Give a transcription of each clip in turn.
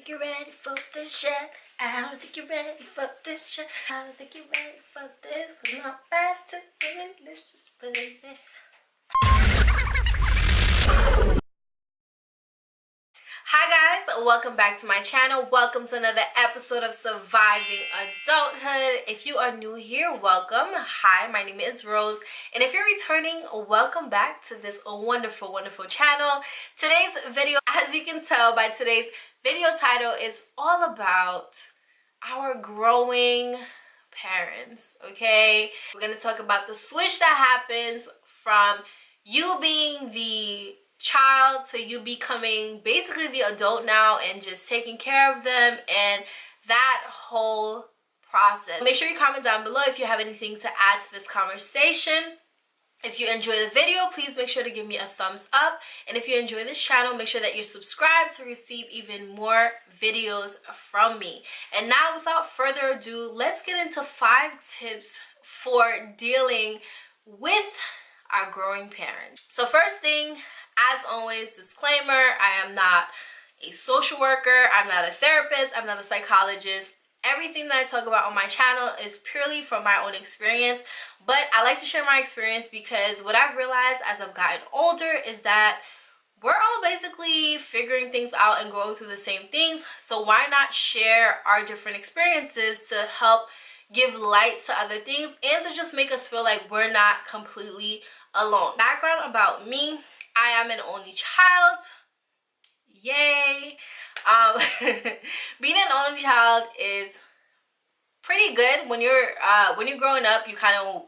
think you're ready for this shit. I don't think you're ready for this shit. I don't think you're ready for this. I'm not ready to do it. Let's just put it in. Hi guys, welcome back to my channel. Welcome to another episode of Surviving Adulthood. If you are new here, welcome. Hi, my name is Rose, and if you're returning, welcome back to this wonderful channel. Today's video, as you can tell by today's video title, is all about our growing parents. Okay, we're gonna talk about the switch that happens from you being the child to you becoming basically the adult now and just taking care of them and that whole process. Make sure you comment down below if you have anything to add to this conversation. If you enjoy the video, please make sure to give me a thumbs up, and if you enjoy this channel, make sure that you're subscribed to receive even more videos from me. And now, without further ado, let's get into 5 tips for dealing with our growing parents. So first thing, as always, disclaimer, I am not a social worker, I'm not a therapist, I'm not a psychologist. Everything that I talk about on my channel is purely from my own experience, but I like to share my experience because what I've realized as I've gotten older is that we're all basically figuring things out and going through the same things, so why not share our different experiences to help give light to other things and to just make us feel like we're not completely alone. Background about me: I am an only child. Yay. Being an only child is pretty good. When you're growing up, you kind of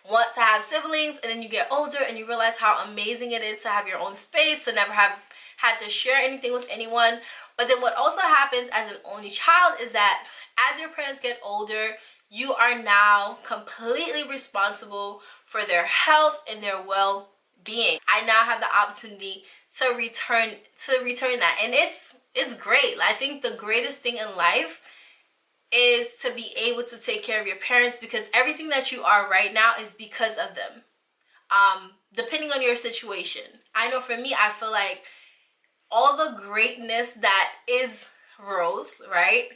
want to have siblings, and then you get older and you realize how amazing it is to have your own space, to never have had to share anything with anyone. But then what also happens as an only child is that as your parents get older, you are now completely responsible for their health and their well-being. I now have the opportunity to return that, and it's great. I think the greatest thing in life is to be able to take care of your parents, because everything that you are right now is because of them. Depending on your situation, I know for me, I feel like all the greatness that is Rose, right,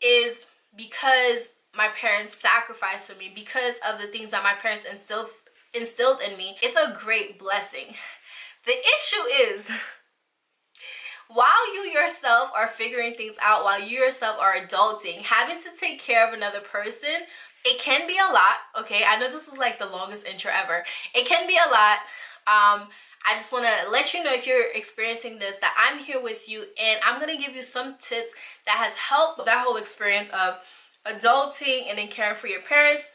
is because my parents sacrificed for me, because of the things that my parents instilled in me. It's a great blessing. The issue is, while you yourself are figuring things out, while you yourself are adulting, having to take care of another person, it can be a lot. Okay, I know this was like the longest intro ever. It can be a lot. I just want to let you know, if you're experiencing this, that I'm here with you, and I'm going to give you some tips that has helped that whole experience of adulting and then caring for your parents.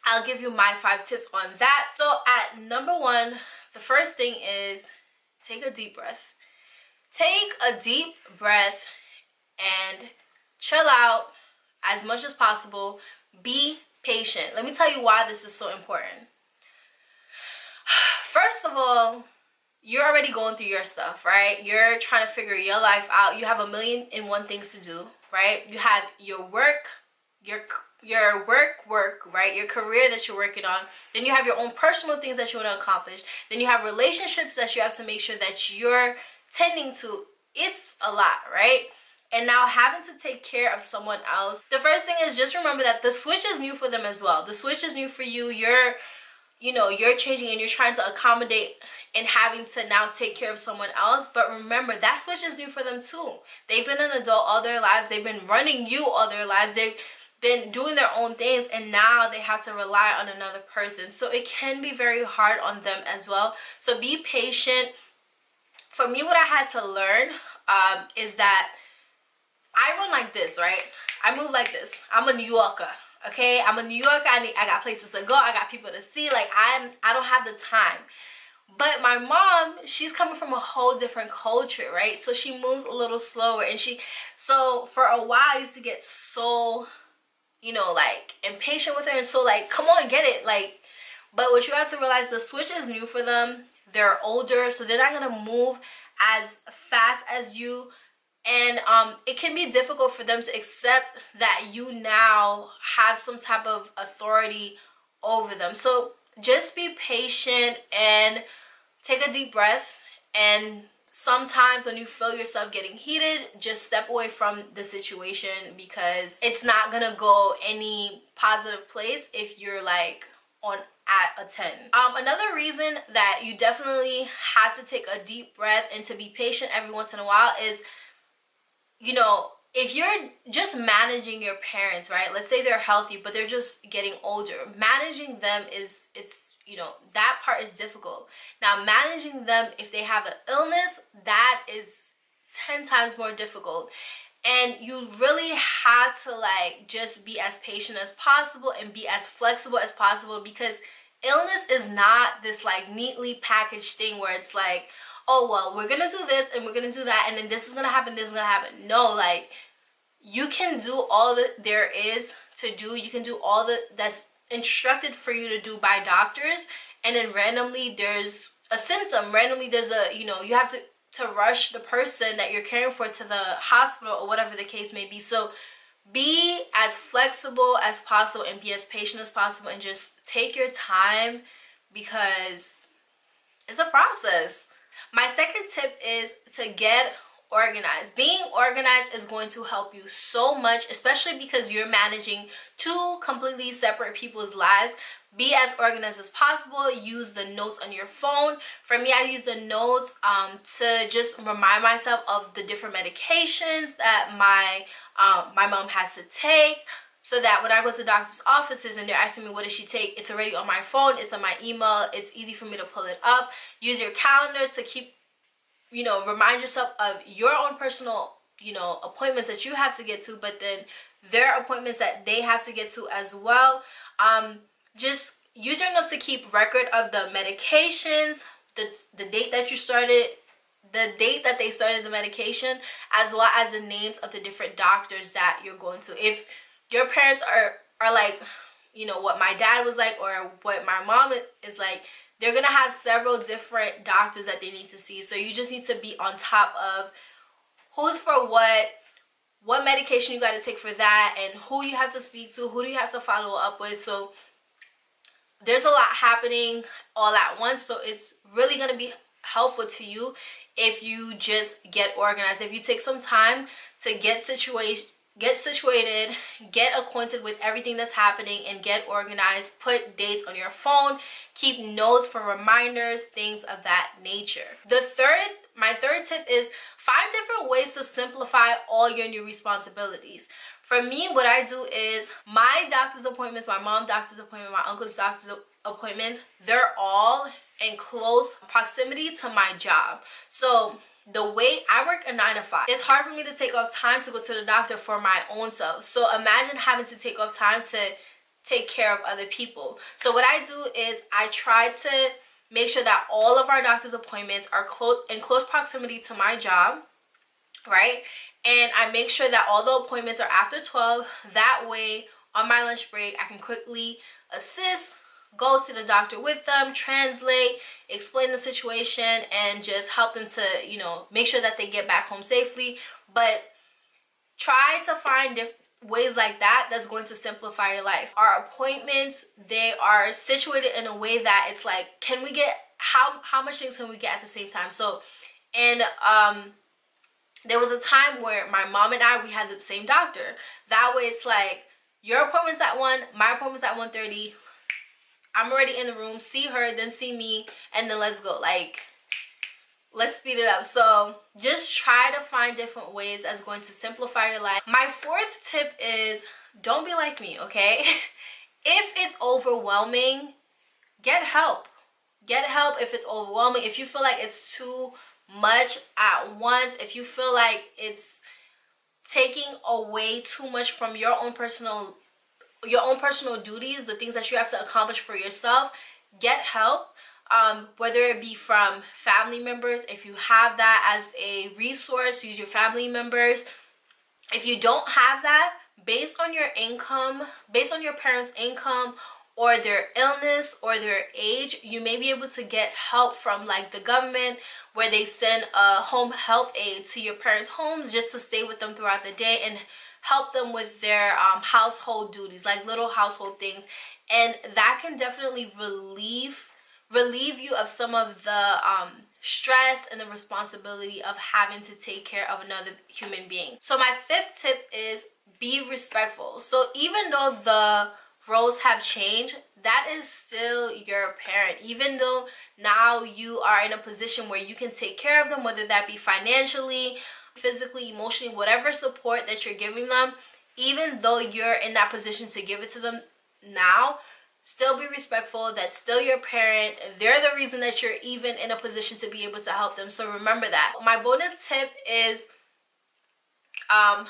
I'll give you my 5 tips on that. So at number 1, the first thing is take a deep breath. Take a deep breath and chill out as much as possible. Be patient. Let me tell you why this is so important. First of all, you're already going through your stuff, right? You're trying to figure your life out. You have 1,000,001 things to do, right? You have your work, right? Your career that you're working on. Then you have your own personal things that you want to accomplish. Then you have relationships that you have to make sure that you're tending to. It's a lot, right? And now having to take care of someone else. The first thing is, just remember that the switch is new for them as well. The switch is new for you. You're changing and you're trying to accommodate and having to now take care of someone else. But remember, that switch is new for them too. They've been an adult all their lives. They've been running you all their lives. They've been doing their own things, and now they have to rely on another person. So it can be very hard on them as well. So be patient. For me, what I had to learn is that I run like this, right? I move like this. I'm a New Yorker, okay? I'm a New Yorker. I got places to go. I got people to see. Like, I don't have the time. But my mom, she's coming from a whole different culture, right? So she moves a little slower, and so for a while I used to get so, like, impatient with her, and so like, come on, get it, like. But what you have to realize, the switch is new for them. They're older, so they're not gonna move as fast as you, and it can be difficult for them to accept that you now have some type of authority over them. So just be patient and take a deep breath and sometimes when you feel yourself getting heated, just step away from the situation, because it's not gonna go any positive place if you're like on at a 10. Another reason that you definitely have to take a deep breath and to be patient every once in a while is, you know, if you're just managing your parents, right? Let's say they're healthy, but they're just getting older. Managing them is, you know, that part is difficult. Now, managing them if they have an illness, that is 10 times more difficult. And you really have to like just be as patient as possible and be as flexible as possible, because illness is not this like neatly packaged thing where it's like, oh well, we're gonna do this and we're gonna do that and then this is gonna happen, this is gonna happen. No, like you can do all that there is to do. You can do all that's instructed for you to do by doctors, and then randomly there's a symptom, randomly there's a, you know, you have to rush the person that you're caring for to the hospital or whatever the case may be. So be as flexible as possible and be as patient as possible and just take your time, because it's a process. My second tip is to get organized. Being organized is going to help you so much, especially because you're managing two completely separate people's lives. Be as organized as possible. Use the notes on your phone. For me, I use the notes to just remind myself of the different medications that my mom has to take, so that when I go to doctor's offices and they're asking me what does she take, it's already on my phone, it's on my email, it's easy for me to pull it up. Use your calendar to keep, you know, remind yourself of your own personal, you know, appointments that you have to get to, but then their appointments that they have to get to as well. Just use your notes to keep record of the medications, the date that you started, the date that they started the medication, as well as the names of the different doctors that you're going to. If your parents are like, you know, what my dad was like or what my mom is like, they're gonna have several different doctors that they need to see. So you just need to be on top of who's for what medication you got to take for that, and who you have to speak to, who do you have to follow up with. So there's a lot happening all at once, so it's really going to be helpful to you if you just get organized. If you take some time to get situated, get acquainted with everything that's happening, and get organized. Put dates on your phone, keep notes for reminders, things of that nature. My third tip is find different ways to simplify all your new responsibilities. For me, what I do is my doctor's appointments, my mom's doctor's appointment, my uncle's doctor's appointments, they're all in close proximity to my job. So the way I work a 9 to 5, it's hard for me to take off time to go to the doctor for my own self. So imagine having to take off time to take care of other people. So what I do is I try to make sure that all of our doctor's appointments are in close proximity to my job, right? And I make sure that all the appointments are after 12. That way, on my lunch break, I can quickly assist, go to the doctor with them, translate, explain the situation, and just help them to, you know, make sure that they get back home safely. But try to find ways like that that's going to simplify your life. Our appointments, they are situated in a way that it's like, can we get, how much things can we get at the same time? So, and there was a time where my mom and I, we had the same doctor. That way it's like, your appointment's at 1, my appointment's at 1:30. I'm already in the room, see her, then see me, and then let's go. Like, let's speed it up. So just try to find different ways that's going to simplify your life. My fourth tip is don't be like me, okay? If it's overwhelming, get help. Get help if it's overwhelming. If you feel like it's too much at once, if you feel like it's taking away too much from your own personal duties, the things that you have to accomplish for yourself, get help. Whether it be from family members, if you have that as a resource, use your family members. If you don't have that, based on your income, based on your parents' income or their illness or their age, you may be able to get help from like the government, where they send a home health aide to your parents' homes just to stay with them throughout the day and help them with their household duties, like little household things. And that can definitely relieve you of some of the stress and the responsibility of having to take care of another human being. So my fifth tip is be respectful. So even though the roles have changed, that is still your parent. Even though now you are in a position where you can take care of them, whether that be financially, physically, emotionally, whatever support that you're giving them, even though you're in that position to give it to them now, still be respectful. That's still your parent. They're the reason that you're even in a position to be able to help them. So remember that. My bonus tip is, I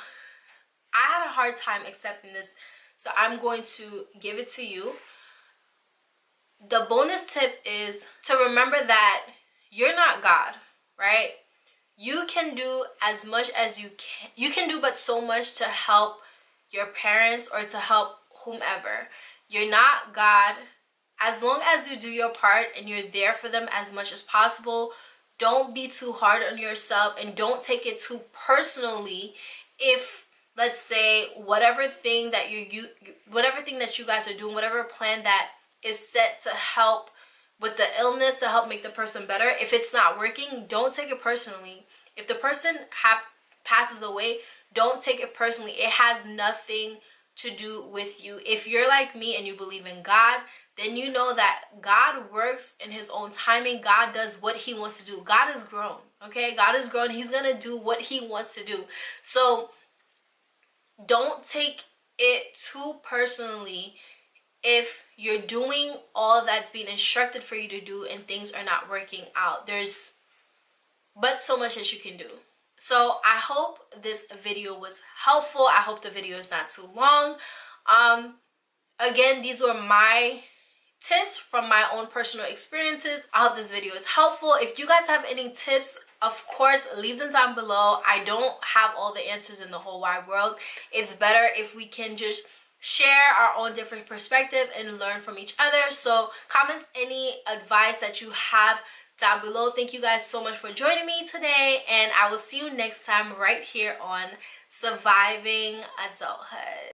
had a hard time accepting this, so I'm going to give it to you. The bonus tip is to remember that you're not God, right? You can do as much as you can. You can do but so much to help your parents or to help whomever. You're not God. As long as you do your part and you're there for them as much as possible, don't be too hard on yourself and don't take it too personally if, let's say, whatever thing that you guys are doing, whatever plan that is set to help with the illness, to help make the person better, if it's not working, don't take it personally. If the person passes away, don't take it personally. It has nothing to do with you. If you're like me and you believe in God, then you know that God works in his own timing. God does what he wants to do. God is grown, okay? God is grown. He's gonna do what he wants to do. So don't take it too personally if you're doing all that's being instructed for you to do and things are not working out. There's but so much that you can do. So I hope this video was helpful. I hope the video is not too long. Again, these were my tips from my own personal experiences. I hope this video is helpful. If you guys have any tips, of course, leave them down below. I don't have all the answers in the whole wide world. It's better if we can just share our own different perspective and learn from each other. So comment any advice that you have down below. Thank you guys so much for joining me today, and I will see you next time right here on Surviving Adulthood.